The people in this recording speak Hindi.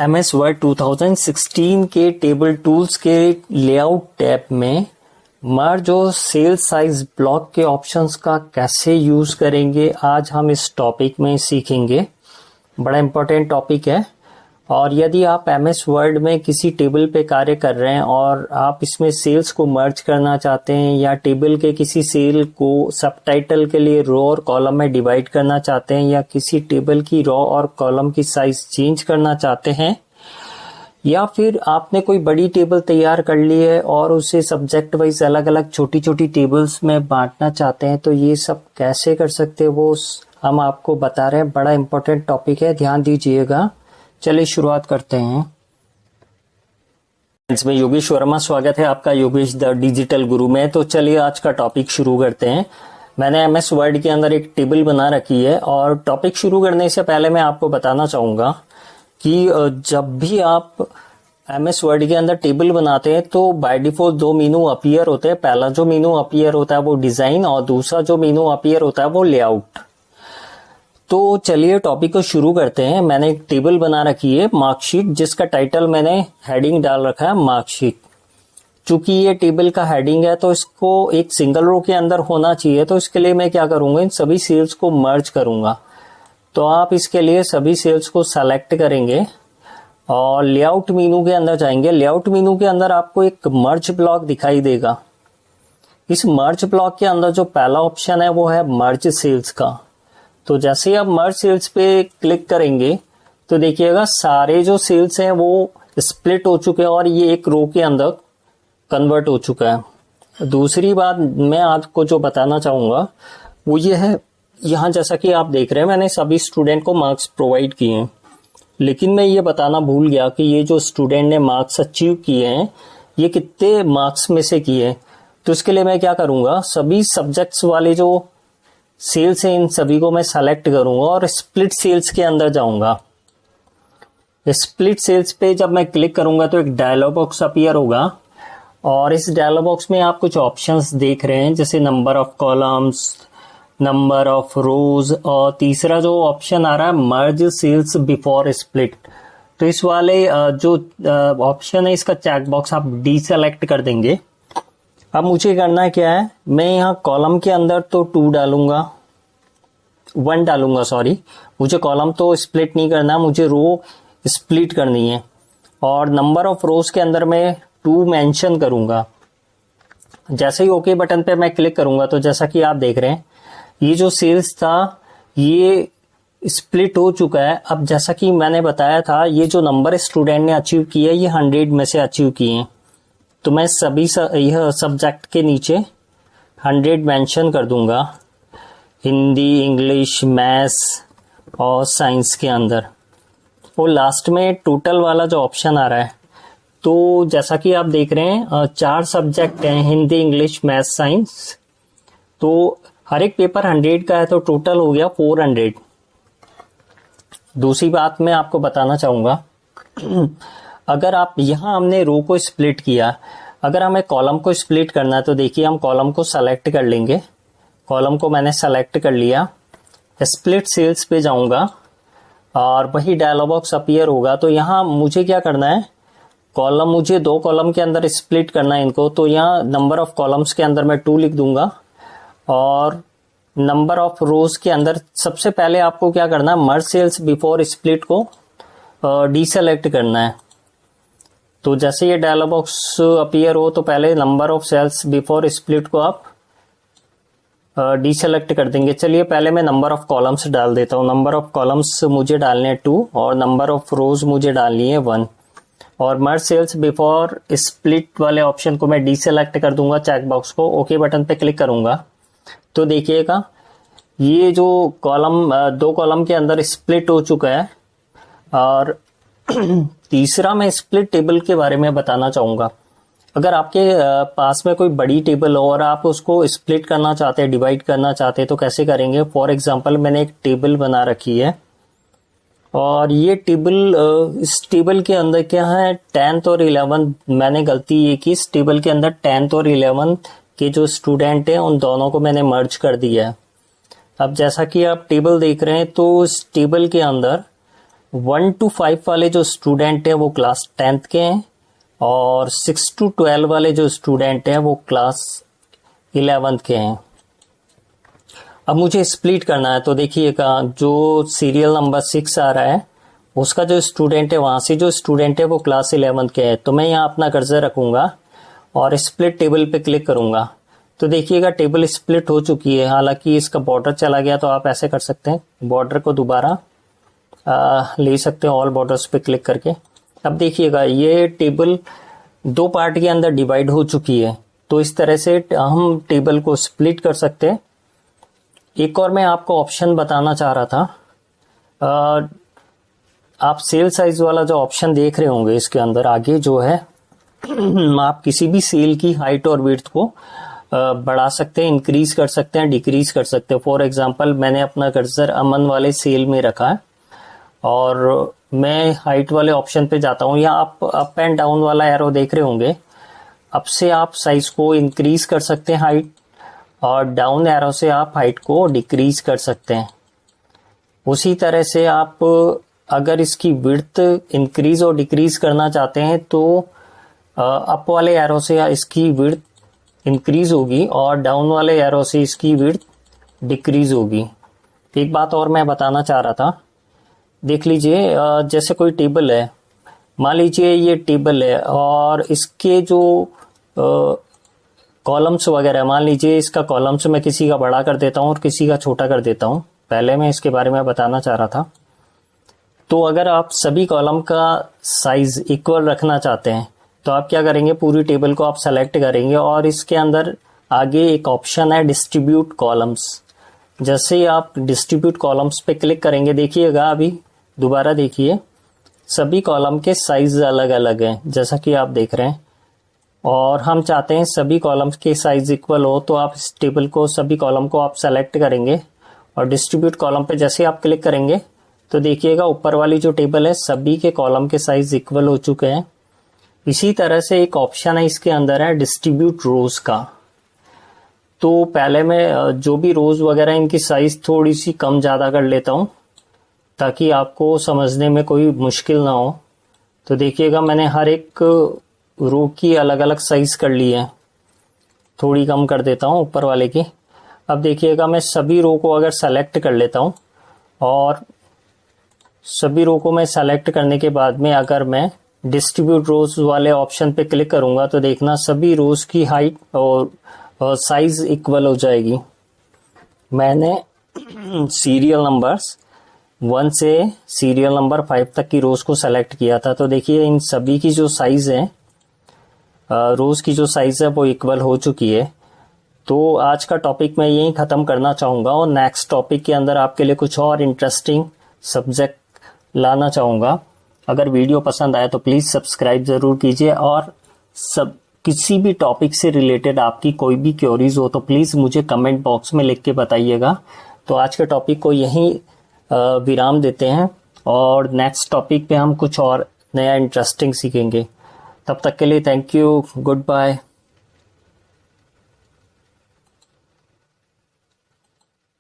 MS वर्ड 2016 के टेबल टूल्स के लेआउट टैब में मर्ज और सेल साइज ब्लॉक के ऑप्शंस का कैसे यूज करेंगे, आज हम इस टॉपिक में सीखेंगे। बड़ा इंपॉर्टेंट टॉपिक है। और यदि आप MS वर्ड में किसी टेबल पे कार्य कर रहे हैं और आप इसमें सेल्स को मर्ज करना चाहते हैं या टेबल के किसी सेल को सबटाइटल के लिए रो और कॉलम में डिवाइड करना चाहते हैं या किसी टेबल की रो और कॉलम की साइज चेंज करना चाहते हैं, या फिर आपने कोई बड़ी टेबल तैयार कर ली है और उसे सब्जेक्ट वाइज अलग अलग छोटी छोटी टेबल्स में बांटना चाहते हैं, तो ये सब कैसे कर सकते हैं वो हम आपको बता रहे हैं। बड़ा इंपॉर्टेंट टॉपिक है, ध्यान दीजिएगा। चलिए शुरुआत करते हैं। इसमें योगेश वर्मा, स्वागत है आपका योगेश द डिजिटल गुरु में। तो चलिए आज का टॉपिक शुरू करते हैं। मैंने MS वर्ड के अंदर एक टेबल बना रखी है और टॉपिक शुरू करने से पहले मैं आपको बताना चाहूंगा कि जब भी आप MS वर्ड के अंदर टेबल बनाते हैं तो बाय डिफॉल्ट दो मेनू अपीयर होते हैं। पहला जो मेनू अपीयर होता है वो डिजाइन और दूसरा जो मेनू अपीयर होता है वो लेआउट। तो चलिए टॉपिक को शुरू करते हैं। मैंने एक टेबल बना रखी है मार्कशीट, जिसका टाइटल मैंने हेडिंग डाल रखा है मार्कशीट। चूंकि ये टेबल का हेडिंग है तो इसको एक सिंगल रो के अंदर होना चाहिए, तो इसके लिए मैं क्या करूंगा, इन सभी सेल्स को मर्ज करूंगा। तो आप इसके लिए सभी सेल्स को सेलेक्ट करेंगे और लेआउट मेनू के अंदर जाएंगे। लेआउट मेनू के अंदर आपको एक मर्ज ब्लॉक दिखाई देगा। इस मर्ज ब्लॉक के अंदर जो पहला ऑप्शन है वो है मर्ज सेल्स का। तो जैसे ही आप मर्ज सेल्स पे क्लिक करेंगे तो देखिएगा सारे जो सेल्स हैं वो स्प्लिट हो चुके हैं और ये एक रो के अंदर कन्वर्ट हो चुका है। दूसरी बात मैं आपको जो बताना चाहूंगा वो ये है, यहाँ जैसा कि आप देख रहे हैं मैंने सभी स्टूडेंट को मार्क्स प्रोवाइड किए हैं, लेकिन मैं ये बताना भूल गया कि ये जो स्टूडेंट ने मार्क्स अचीव किए हैं ये कितने मार्क्स में से किए हैं। तो इसके लिए मैं क्या करूंगा, सभी सब्जेक्ट्स वाले जो सेल्स है इन सभी को मैं सेलेक्ट करूंगा और स्प्लिट सेल्स के अंदर जाऊंगा। स्प्लिट सेल्स पे जब मैं क्लिक करूंगा तो एक डायलॉग बॉक्स अपीयर होगा और इस डायलॉग बॉक्स में आप कुछ ऑप्शंस देख रहे हैं, जैसे number of columns, number of रोज, और तीसरा जो ऑप्शन आ रहा है मर्ज सेल्स बिफोर स्प्लिट। तो इस वाले जो ऑप्शन है इसका चेक बॉक्स आप डीसेलेक्ट कर देंगे। अब मुझे करना क्या है, मैं यहाँ कॉलम के अंदर तो 1 डालूंगा, सॉरी, मुझे कॉलम तो स्प्लिट नहीं करना, मुझे रो स्प्लिट करनी है। और नंबर ऑफ रोज के अंदर मैं 2 मेंशन करूंगा। जैसे ही ओके बटन पे मैं क्लिक करूंगा तो जैसा कि आप देख रहे हैं ये जो सेल्स था ये स्प्लिट हो चुका है। अब जैसा कि मैंने बताया था ये जो नंबर स्टूडेंट ने अचीव किया है ये 100 में से अचीव किए हैं, तो मैं सभी यह सब्जेक्ट के नीचे 100 मेंशन कर दूंगा, हिंदी, इंग्लिश, मैथ्स और साइंस के अंदर। और लास्ट में टोटल वाला जो ऑप्शन आ रहा है, तो जैसा कि आप देख रहे हैं 4 सब्जेक्ट हैं, हिंदी, इंग्लिश, मैथ्स, साइंस। तो हर एक पेपर 100 का है तो टोटल हो गया 400। दूसरी बात मैं आपको बताना चाहूंगा, अगर आप यहाँ हमने रो को स्प्लिट किया, अगर हमें कॉलम को स्प्लिट करना है तो देखिए हम कॉलम को सेलेक्ट कर लेंगे। कॉलम को मैंने सेलेक्ट कर लिया, स्प्लिट सेल्स पे जाऊंगा और वही डायलॉग बॉक्स अपीयर होगा। तो यहाँ मुझे क्या करना है, कॉलम मुझे 2 कॉलम के अंदर स्प्लिट करना है इनको। तो यहाँ नंबर ऑफ कॉलम्स के अंदर मैं 2 लिख दूंगा और नंबर ऑफ रोज के अंदर सबसे पहले आपको क्या करना है, मर्ज सेल्स बिफोर स्प्लिट को डीसेलेक्ट करना है। तो जैसे ये डायलॉग बॉक्स अपीयर हो तो पहले number of cells before split को आप डीसेलेक्ट कर देंगे। चलिए पहले मैं नंबर ऑफ कॉलम्स डाल देता हूँ। नंबर ऑफ कॉलम्स मुझे डालने हैं 2 और नंबर ऑफ रोज मुझे डालनी है 1। और मर्ज सेल्स बिफोर स्प्लिट वाले ऑप्शन को मैं डीसेलेक्ट कर दूंगा, चेक बॉक्स को ओके बटन पे क्लिक करूंगा। तो देखिएगा ये जो कॉलम 2 कॉलम के अंदर स्प्लिट हो चुका है। और तीसरा मैं स्प्लिट टेबल के बारे में बताना चाहूंगा। अगर आपके पास में कोई बड़ी टेबल हो और आप उसको स्प्लिट करना चाहते हैं, डिवाइड करना चाहते हैं, तो कैसे करेंगे। फॉर एग्जांपल मैंने एक टेबल बना रखी है और ये टेबल, इस टेबल के अंदर क्या है 10th और 11th, मैंने गलती ये की, इस टेबल के अंदर 10th और 11th के जो स्टूडेंट हैं उन दोनों को मैंने मर्ज कर दिया है। अब जैसा कि आप टेबल देख रहे हैं तो इस टेबल के अंदर 1 to 5 वाले जो स्टूडेंट हैं वो क्लास 10th के हैं और 6 to 12 वाले जो स्टूडेंट हैं वो क्लास 11th के हैं। अब मुझे स्प्लिट करना है, तो देखिएगा जो सीरियल नंबर 6 आ रहा है उसका जो स्टूडेंट है, वहां से जो स्टूडेंट है वो क्लास 11th के है। तो मैं यहाँ अपना कर्सर रखूंगा और स्प्लिट टेबल पे क्लिक करूंगा। तो देखिएगा टेबल स्प्लिट हो चुकी है। हालांकि इसका बॉर्डर चला गया, तो आप ऐसे कर सकते हैं, बॉर्डर को दोबारा ले सकते हैं ऑल बॉर्डर्स पे क्लिक करके। अब देखिएगा ये टेबल 2 पार्ट के अंदर डिवाइड हो चुकी है। तो इस तरह से हम टेबल को स्प्लिट कर सकते हैं। एक और मैं आपको ऑप्शन बताना चाह रहा था। आप सेल साइज वाला जो ऑप्शन देख रहे होंगे, इसके अंदर आगे जो है आप किसी भी सेल की हाइट और विड्थ को बढ़ा सकते हैं, इंक्रीज कर सकते हैं, डिक्रीज कर सकते हैं। फॉर एग्जांपल मैंने अपना कर्सर अमन वाले सेल में रखा है और मैं हाइट वाले ऑप्शन पे जाता हूँ। या आप अप एंड डाउन वाला एरो देख रहे होंगे, अब से आप साइज को इंक्रीज कर सकते हैं हाइट, और डाउन एरो से आप हाइट को डिक्रीज कर सकते हैं। उसी तरह से आप अगर इसकी विड्थ इंक्रीज और डिक्रीज करना चाहते हैं तो अप वाले एरो से इसकी विड्थ इंक्रीज होगी और डाउन वाले एरो से इसकी विड्थ डिक्रीज होगी। एक बात और मैं बताना चाह रहा था, देख लीजिए जैसे कोई टेबल है, मान लीजिए ये टेबल है और इसके जो कॉलम्स वगैरह, मान लीजिए इसका कॉलम्स मैं किसी का बड़ा कर देता हूँ और किसी का छोटा कर देता हूँ। पहले मैं इसके बारे में बताना चाह रहा था। तो अगर आप सभी कॉलम का साइज इक्वल रखना चाहते हैं तो आप क्या करेंगे, पूरी टेबल को आप सेलेक्ट करेंगे और इसके अंदर आगे एक ऑप्शन है डिस्ट्रीब्यूट कॉलम्स। जैसे ही आप डिस्ट्रीब्यूट कॉलम्स पे क्लिक करेंगे, देखिएगा अभी दोबारा देखिए सभी कॉलम के साइज अलग अलग हैं जैसा कि आप देख रहे हैं, और हम चाहते हैं सभी कॉलम्स के साइज इक्वल हो। तो आप इस टेबल को, सभी कॉलम को आप सेलेक्ट करेंगे और डिस्ट्रीब्यूट कॉलम पे जैसे आप क्लिक करेंगे तो देखिएगा ऊपर वाली जो टेबल है सभी के कॉलम के साइज इक्वल हो चुके हैं। इसी तरह से एक ऑप्शन है इसके अंदर है डिस्ट्रीब्यूट रोज का। तो पहले मैं जो भी रोज वगैरह इनकी साइज थोड़ी सी कम ज़्यादा कर लेता हूँ ताकि आपको समझने में कोई मुश्किल ना हो। तो देखिएगा मैंने हर एक रो की अलग अलग साइज कर ली है, थोड़ी कम कर देता हूँ ऊपर वाले की। अब देखिएगा मैं सभी रो को अगर सेलेक्ट कर लेता हूँ और सभी रो को मैं सेलेक्ट करने के बाद में अगर मैं डिस्ट्रीब्यूट रोज वाले ऑप्शन पे क्लिक करूंगा तो देखना सभी रोज की हाइट और साइज इक्वल हो जाएगी। मैंने सीरियल नंबर्स 1 से सीरियल नंबर 5 तक की रोज को सेलेक्ट किया था। तो देखिए इन सभी की जो साइज है, रोज की जो साइज है वो इक्वल हो चुकी है। तो आज का टॉपिक मैं यहीं ख़त्म करना चाहूँगा और नेक्स्ट टॉपिक के अंदर आपके लिए कुछ और इंटरेस्टिंग सब्जेक्ट लाना चाहूँगा। अगर वीडियो पसंद आए तो प्लीज़ सब्सक्राइब ज़रूर कीजिए, और किसी भी टॉपिक से रिलेटेड आपकी कोई भी क्वेरीज हो तो प्लीज़ मुझे कमेंट बॉक्स में लिख के बताइएगा। तो आज के टॉपिक को यहीं विराम देते हैं और नेक्स्ट टॉपिक पे हम कुछ और नया इंटरेस्टिंग सीखेंगे। तब तक के लिए थैंक यू, गुड बाय।